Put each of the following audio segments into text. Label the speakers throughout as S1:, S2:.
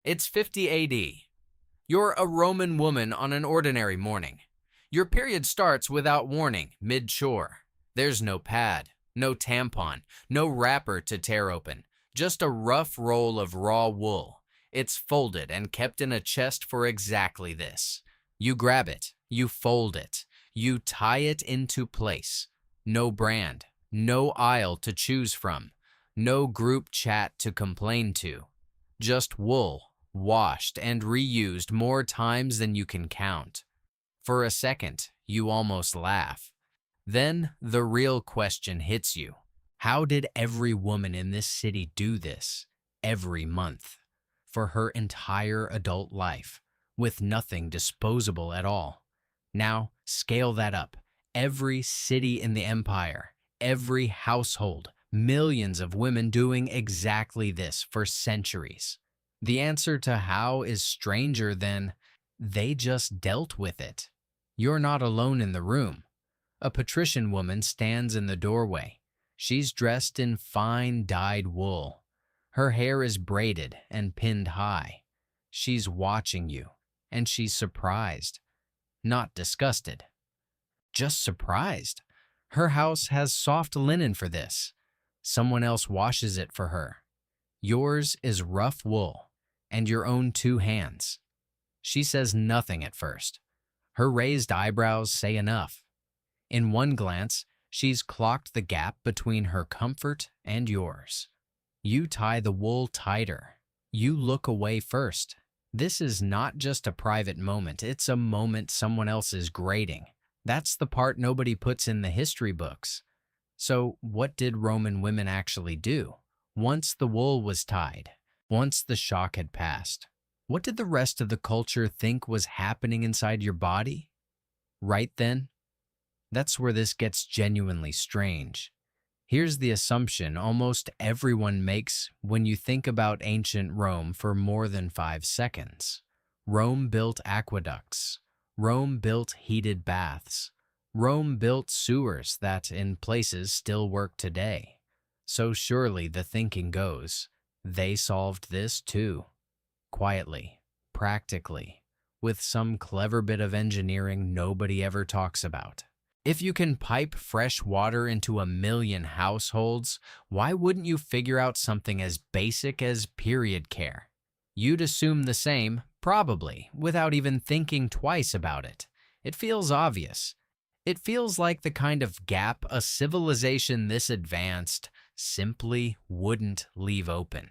S1: It's 50 AD. You're a Roman woman on an ordinary morning. Your period starts without warning, mid-chore. There's no pad, no tampon, no wrapper to tear open, just a rough roll of raw wool. It's folded and kept in a chest for exactly this. You grab it, you fold it, you tie it into place. No brand, no aisle to choose from, no group chat to complain to. Just wool, washed and reused more times than you can count. For a second, you almost laugh. Then the real question hits you. How did every woman in this city do this every month for her entire adult life with nothing disposable at all? Now, scale that up. Every city in the empire, every household, millions of women doing exactly this for centuries. The answer to how is stranger than they just dealt with it. You're not alone in the room. A patrician woman stands in the doorway. She's dressed in fine dyed wool. Her hair is braided and pinned high. She's watching you, and she's surprised, not disgusted. Just surprised. Her house has soft linen for this. Someone else washes it for her. Yours is rough wool, and your own two hands. She says nothing at first. Her raised eyebrows say enough. In one glance, she's clocked the gap between her comfort and yours. You tie the wool tighter. You look away first. This is not just a private moment, it's a moment someone else is grading. That's the part nobody puts in the history books. So, what did Roman women actually do? Once the wool was tied, once the shock had passed, what did the rest of the culture think was happening inside your body? Right then? That's where this gets genuinely strange. Here's the assumption almost everyone makes when you think about ancient Rome for more than 5 seconds. Rome built aqueducts. Rome built heated baths. Rome built sewers that, in places, still work today. So surely the thinking goes, they solved this too. Quietly, practically, with some clever bit of engineering nobody ever talks about. If you can pipe fresh water into 1 million households, why wouldn't you figure out something as basic as period care? You'd assume the same, probably, without even thinking twice about it. It feels obvious. It feels like the kind of gap a civilization this advanced simply wouldn't leave open.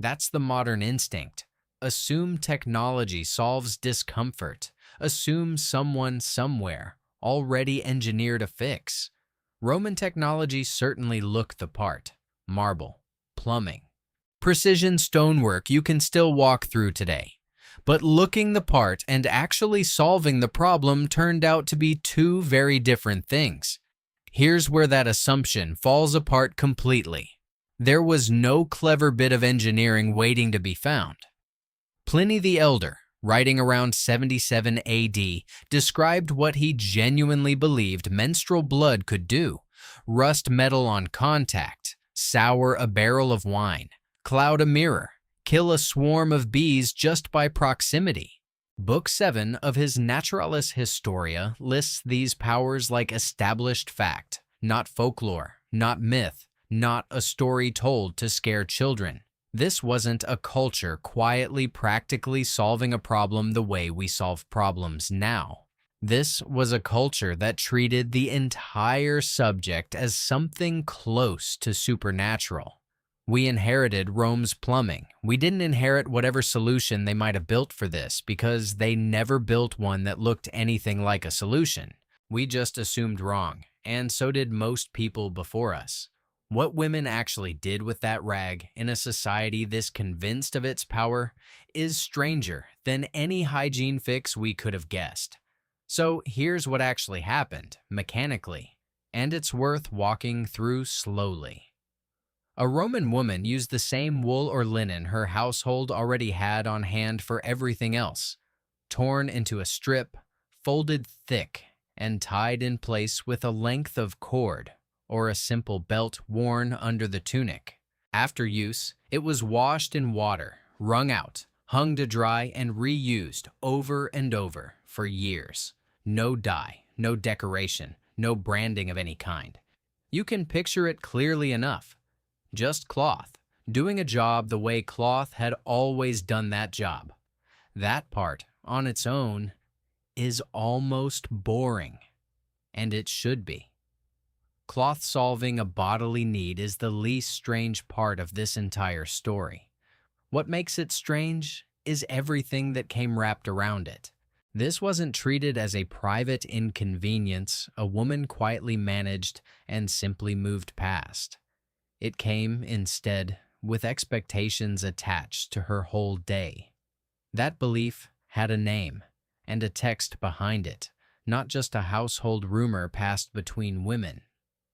S1: That's the modern instinct. Assume technology solves discomfort. Assume someone somewhere already engineered a fix. Roman technology certainly looked the part. Marble, plumbing, precision stonework you can still walk through today. But looking the part and actually solving the problem turned out to be two very different things. Here's where that assumption falls apart completely. There was no clever bit of engineering waiting to be found. Pliny the Elder, writing around 77 AD, described what he genuinely believed menstrual blood could do: rust metal on contact, sour a barrel of wine, cloud a mirror, kill a swarm of bees just by proximity. Book 7 of his Naturalis Historia lists these powers like established fact, not folklore, not myth, not a story told to scare children. This wasn't a culture quietly, practically solving a problem the way we solve problems now. This was a culture that treated the entire subject as something close to supernatural. We inherited Rome's plumbing. We didn't inherit whatever solution they might have built for this because they never built one that looked anything like a solution. We just assumed wrong, and so did most people before us. What women actually did with that rag in a society this convinced of its power is stranger than any hygiene fix we could have guessed. So here's what actually happened, mechanically, and it's worth walking through slowly. A Roman woman used the same wool or linen her household already had on hand for everything else, torn into a strip, folded thick, and tied in place with a length of cord or a simple belt worn under the tunic. After use, it was washed in water, wrung out, hung to dry and reused over and over for years. No dye, no decoration, no branding of any kind. You can picture it clearly enough. Just cloth, doing a job the way cloth had always done that job. That part, on its own, is almost boring. And it should be. Cloth solving a bodily need is the least strange part of this entire story. What makes it strange is everything that came wrapped around it. This wasn't treated as a private inconvenience a woman quietly managed and simply moved past. It came, instead, with expectations attached to her whole day. That belief had a name and a text behind it, not just a household rumor passed between women.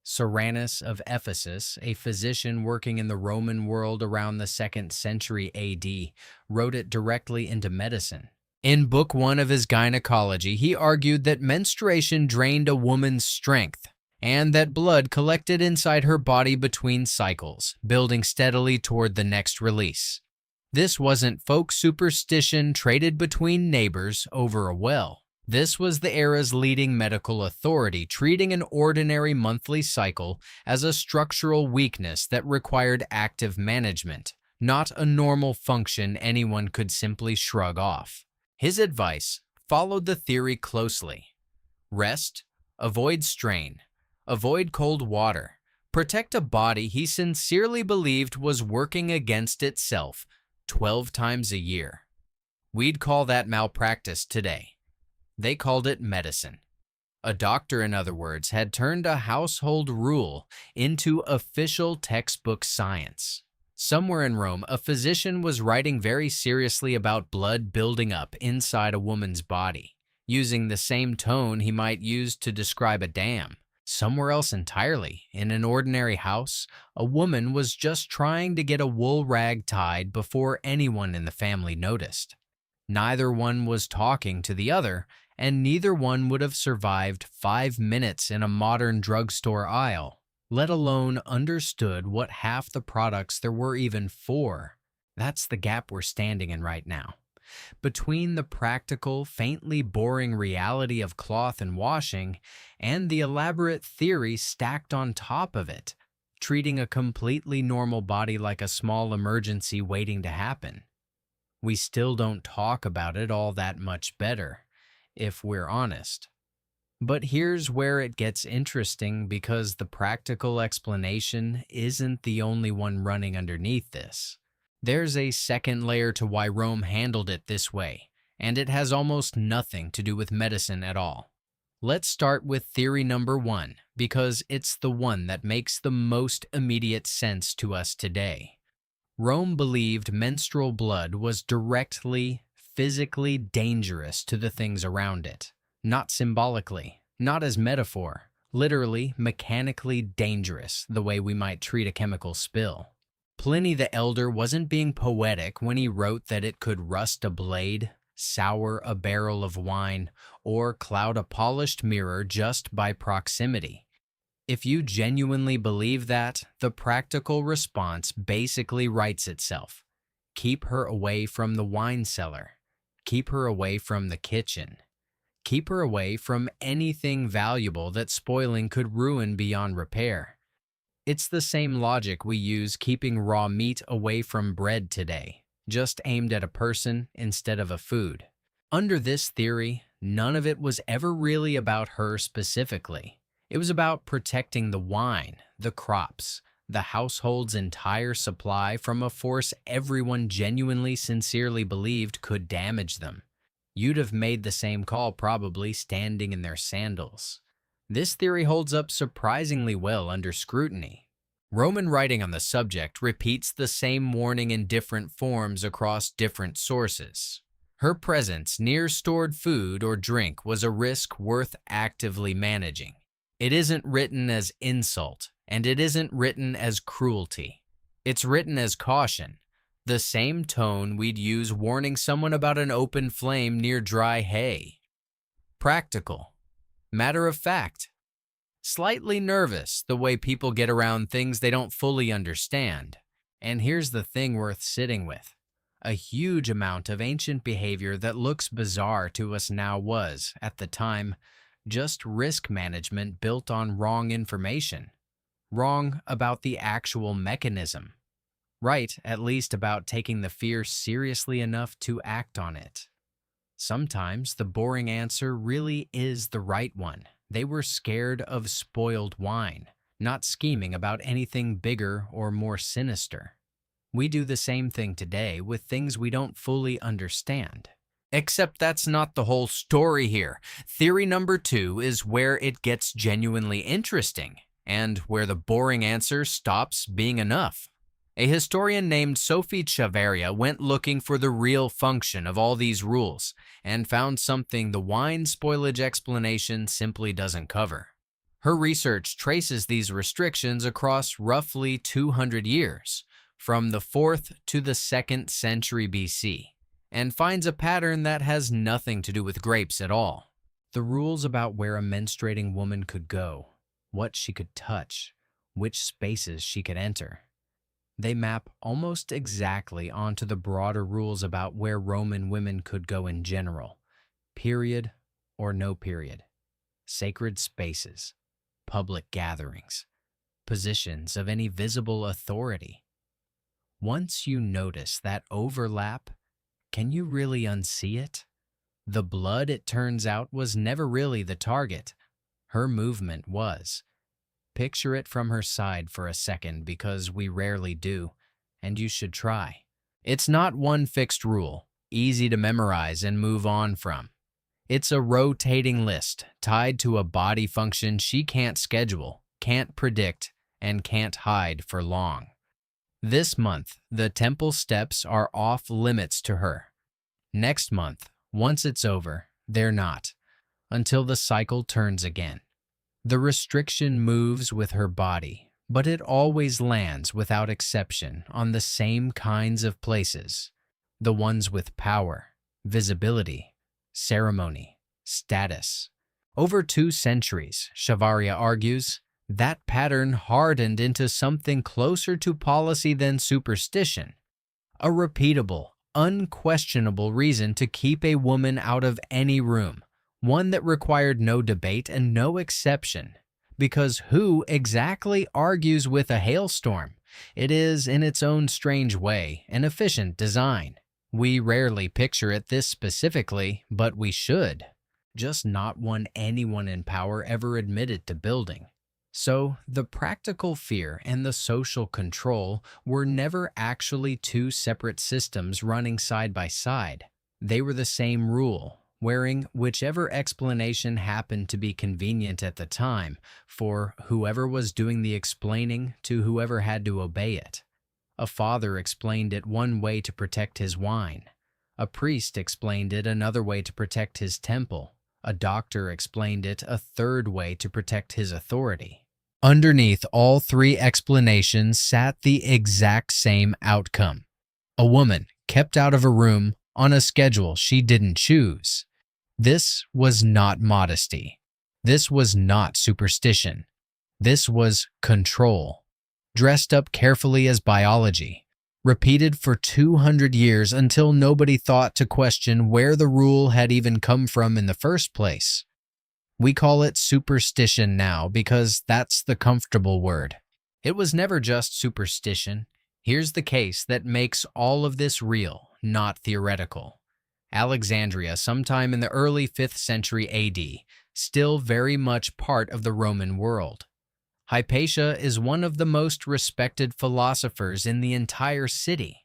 S1: Soranus of Ephesus, a physician working in the Roman world around the 2nd century AD, wrote it directly into medicine. In Book 1 of his Gynecology, he argued that menstruation drained a woman's strength and that blood collected inside her body between cycles, building steadily toward the next release. This wasn't folk superstition traded between neighbors over a well. This was the era's leading medical authority, treating an ordinary monthly cycle as a structural weakness that required active management, not a normal function anyone could simply shrug off. His advice followed the theory closely. Rest, avoid strain, avoid cold water, protect a body he sincerely believed was working against itself 12 times a year. We'd call that malpractice today. They called it medicine. A doctor, in other words, had turned a household rule into official textbook science. Somewhere in Rome, a physician was writing very seriously about blood building up inside a woman's body, using the same tone he might use to describe a dam. Somewhere else entirely, in an ordinary house, a woman was just trying to get a wool rag tied before anyone in the family noticed. Neither one was talking to the other, and neither one would have survived 5 minutes in a modern drugstore aisle, let alone understood what half the products there were even for. That's the gap we're standing in right now. Between the practical, faintly boring reality of cloth and washing, and the elaborate theory stacked on top of it, treating a completely normal body like a small emergency waiting to happen. We still don't talk about it all that much better, if we're honest. But here's where it gets interesting, because the practical explanation isn't the only one running underneath this. There's a second layer to why Rome handled it this way, and it has almost nothing to do with medicine at all. Let's start with theory number 1, because it's the one that makes the most immediate sense to us today. Rome believed menstrual blood was directly, physically dangerous to the things around it. Not symbolically, not as metaphor, literally, mechanically dangerous, the way we might treat a chemical spill. Pliny the Elder wasn't being poetic when he wrote that it could rust a blade, sour a barrel of wine, or cloud a polished mirror just by proximity. If you genuinely believe that, the practical response basically writes itself. Keep her away from the wine cellar. Keep her away from the kitchen. Keep her away from anything valuable that spoiling could ruin beyond repair. It's the same logic we use keeping raw meat away from bread today, just aimed at a person instead of a food. Under this theory, none of it was ever really about her specifically. It was about protecting the wine, the crops, the household's entire supply from a force everyone genuinely, sincerely believed could damage them. You'd have made the same call probably standing in their sandals. This theory holds up surprisingly well under scrutiny. Roman writing on the subject repeats the same warning in different forms across different sources. Her presence near stored food or drink was a risk worth actively managing. It isn't written as insult, and it isn't written as cruelty. It's written as caution, the same tone we'd use warning someone about an open flame near dry hay. Practical. Matter of fact. Slightly nervous, the way people get around things they don't fully understand. And here's the thing worth sitting with. A huge amount of ancient behavior that looks bizarre to us now was, at the time, just risk management built on wrong information. Wrong about the actual mechanism. Right, at least about taking the fear seriously enough to act on it. Sometimes the boring answer really is the right one. They were scared of spoiled wine, not scheming about anything bigger or more sinister. We do the same thing today with things we don't fully understand. Except that's not the whole story here. Theory number 2 is where it gets genuinely interesting, and where the boring answer stops being enough. A historian named Sophie Chavaria went looking for the real function of all these rules and found something the wine spoilage explanation simply doesn't cover. Her research traces these restrictions across roughly 200 years, from the 4th to the 2nd century BC, and finds a pattern that has nothing to do with grapes at all. The rules about where a menstruating woman could go, what she could touch, which spaces she could enter. They map almost exactly onto the broader rules about where Roman women could go in general, period or no period, sacred spaces, public gatherings, positions of any visible authority. Once you notice that overlap, can you really unsee it? The blood, it turns out, was never really the target. Her movement was. Picture it from her side for a second, because we rarely do, and you should try. It's not one fixed rule, easy to memorize and move on from. It's a rotating list tied to a body function she can't schedule, can't predict, and can't hide for long. This month, the temple steps are off limits to her. Next month, once it's over, they're not, until the cycle turns again. The restriction moves with her body, but it always lands without exception on the same kinds of places, the ones with power, visibility, ceremony, status. Over 2 centuries, Chavaria argues, that pattern hardened into something closer to policy than superstition, a repeatable, unquestionable reason to keep a woman out of any room, one that required no debate and no exception. Because who exactly argues with a hailstorm? It is, in its own strange way, an efficient design. We rarely picture it this specifically, but we should. Just not one anyone in power ever admitted to building. So, the practical fear and the social control were never actually 2 separate systems running side by side. They were the same rule, wearing whichever explanation happened to be convenient at the time for whoever was doing the explaining to whoever had to obey it. A father explained it one way to protect his wine. A priest explained it another way to protect his temple. A doctor explained it a third way to protect his authority. Underneath all 3 explanations sat the exact same outcome. A woman kept out of a room on a schedule she didn't choose. This was not modesty. This was not superstition. This was control, dressed up carefully as biology, repeated for 200 years until nobody thought to question where the rule had even come from in the first place. We call it superstition now because that's the comfortable word. It was never just superstition. Here's the case that makes all of this real, not theoretical. Alexandria, sometime in the early 5th century AD, still very much part of the Roman world. Hypatia is one of the most respected philosophers in the entire city,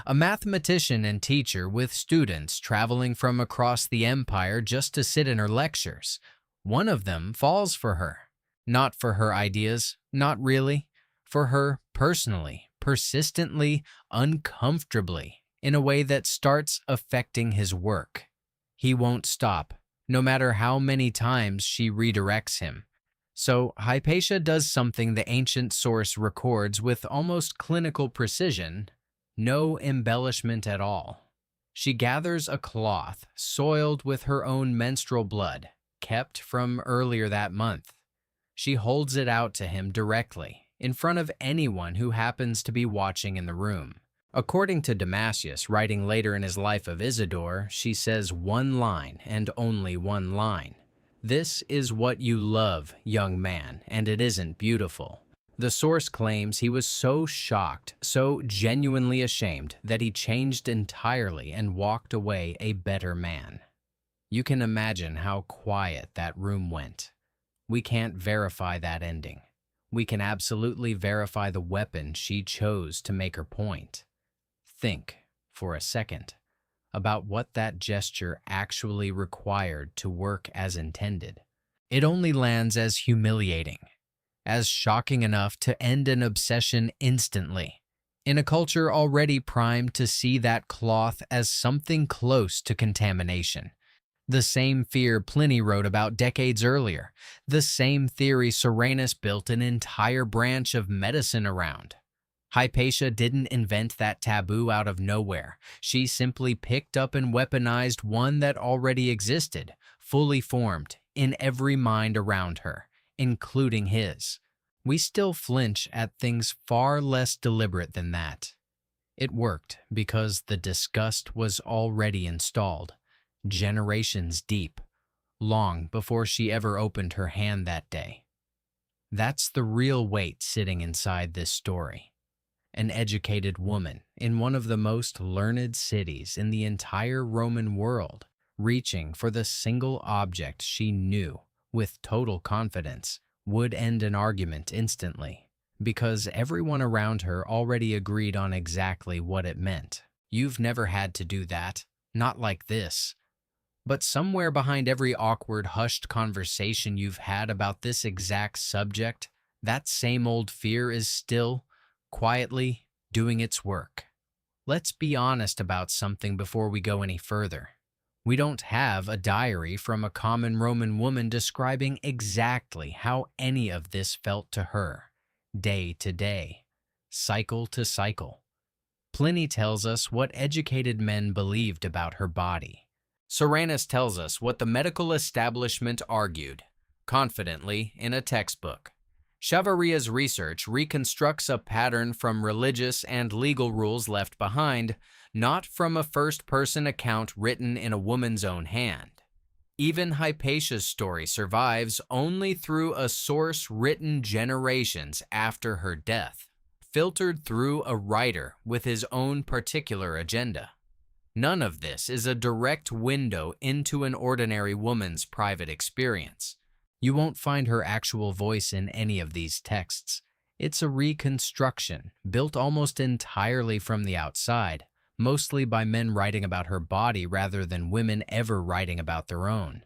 S1: a mathematician and teacher with students traveling from across the empire just to sit in her lectures. One of them falls for her. Not for her ideas, not really. For her personally, persistently, uncomfortably, in a way that starts affecting his work. He won't stop, no matter how many times she redirects him. So Hypatia does something the ancient source records with almost clinical precision, no embellishment at all. She gathers a cloth soiled with her own menstrual blood, kept from earlier that month. She holds it out to him directly, in front of anyone who happens to be watching in the room. According to Damascus, writing later in his life of Isidore, she says one line and only one line. "This is what you love, young man, and it isn't beautiful." The source claims he was so shocked, so genuinely ashamed, that he changed entirely and walked away a better man. You can imagine how quiet that room went. We can't verify that ending. We can absolutely verify the weapon she chose to make her point. Think, for a second, about what that gesture actually required to work as intended. It only lands as humiliating, as shocking enough to end an obsession instantly, in a culture already primed to see that cloth as something close to contamination. The same fear Pliny wrote about decades earlier, the same theory Soranus built an entire branch of medicine around. Hypatia didn't invent that taboo out of nowhere. She simply picked up and weaponized one that already existed, fully formed, in every mind around her, including his. We still flinch at things far less deliberate than that. It worked because the disgust was already installed, generations deep, long before she ever opened her hand that day. That's the real weight sitting inside this story. An educated woman in one of the most learned cities in the entire Roman world, reaching for the single object she knew, with total confidence, would end an argument instantly, because everyone around her already agreed on exactly what it meant. You've never had to do that, not like this. But somewhere behind every awkward, hushed conversation you've had about this exact subject, that same old fear is still, quietly, doing its work. Let's be honest about something before we go any further. We don't have a diary from a common Roman woman describing exactly how any of this felt to her, day to day, cycle to cycle. Pliny tells us what educated men believed about her body. Soranus tells us what the medical establishment argued, confidently, in a textbook. Chavaria's research reconstructs a pattern from religious and legal rules left behind, not from a first-person account written in a woman's own hand. Even Hypatia's story survives only through a source written generations after her death, filtered through a writer with his own particular agenda. None of this is a direct window into an ordinary woman's private experience. You won't find her actual voice in any of these texts. It's a reconstruction, built almost entirely from the outside, mostly by men writing about her body rather than women ever writing about their own.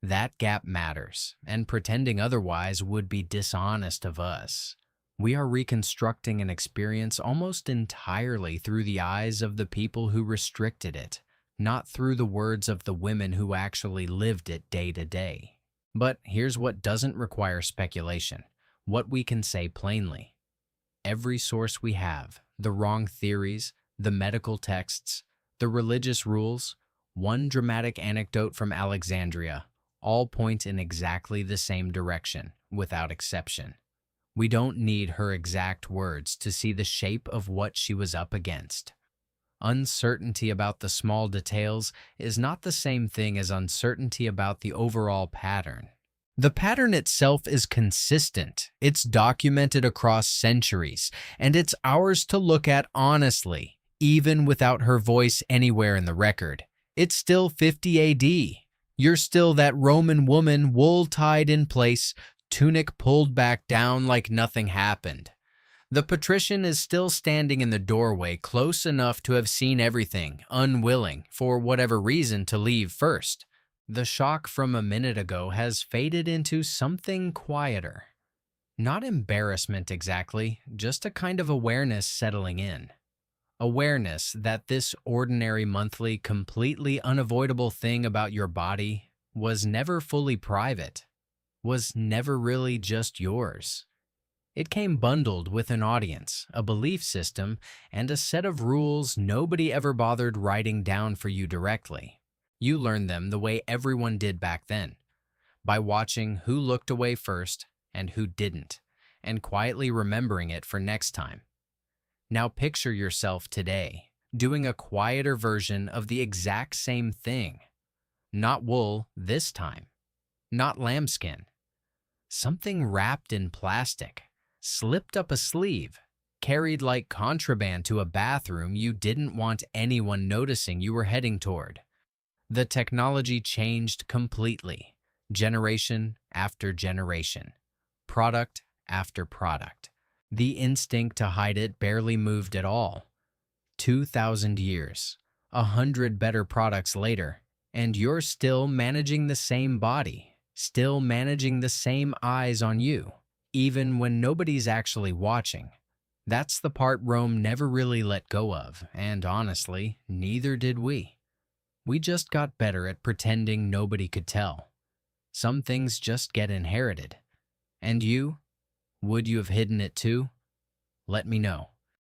S1: That gap matters, and pretending otherwise would be dishonest of us. We are reconstructing an experience almost entirely through the eyes of the people who restricted it, not through the words of the women who actually lived it day to day. But here's what doesn't require speculation, what we can say plainly. Every source we have, the wrong theories, the medical texts, the religious rules, one dramatic anecdote from Alexandria, all point in exactly the same direction, without exception. We don't need her exact words to see the shape of what she was up against. Uncertainty about the small details is not the same thing as uncertainty about the overall pattern. The pattern itself is consistent, it's documented across centuries, and it's ours to look at honestly, even without her voice anywhere in the record. It's still 50 AD. You're still that Roman woman, wool tied in place, tunic pulled back down like nothing happened. The patrician is still standing in the doorway, close enough to have seen everything, unwilling, for whatever reason, to leave first. The shock from a minute ago has faded into something quieter. Not embarrassment exactly, just a kind of awareness settling in. Awareness that this ordinary monthly, completely unavoidable thing about your body was never fully private, was never really just yours. It came bundled with an audience, a belief system, and a set of rules nobody ever bothered writing down for you directly. You learned them the way everyone did back then, by watching who looked away first and who didn't, and quietly remembering it for next time. Now picture yourself today, doing a quieter version of the exact same thing. Not wool this time, not lambskin. Something wrapped in plastic, slipped up a sleeve, carried like contraband to a bathroom you didn't want anyone noticing you were heading toward. The technology changed completely, generation after generation, product after product. The instinct to hide it barely moved at all. 2,000 years, 100 better products later, and you're still managing the same body, still managing the same eyes on you, even when nobody's actually watching. That's the part Rome never really let go of, and honestly, neither did we. We just got better at pretending nobody could tell. Some things just get inherited. And you? Would you have hidden it too? Let me know.